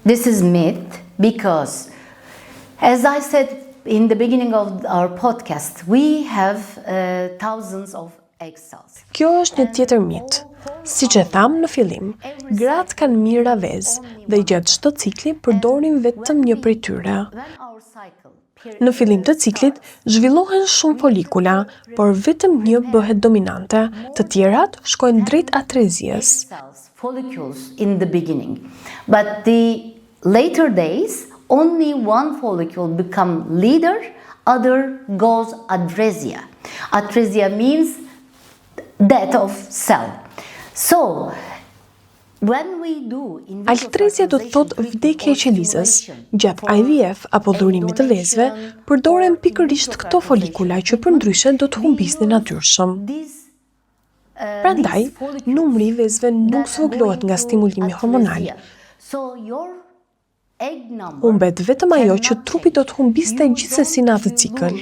This is myth because, as I said in the beginning of our podcast, we have thousands of egg cells. Kjo është një tjetër mit. Siç e tham në fillim, gratë kanë mira vezë dhe gjatë çdo cikli përdorin vetëm një prej tyre. Në fillim të ciklit zhvillohen shumë folikula, por vetëm një bëhet dominante, të tjerat shkojnë drejt atrezies. Follicles in the beginning, but the later days only one follicle become leader, other goes atresia. Atresia means death of cell. So when we do Altrezia do të thotë vdekja e qelizës. Gjatë IVF apo dhurimit të vezëve, përdoren pikërisht këto folikula që përndryshe do të humbisnin natyrshëm. Prandaj, numri i vezëve nuk zvogëlohet nga stimulimi hormonal. Humbet vetëm ajo që trupi do të humbiste gjithsesi në atë cikël.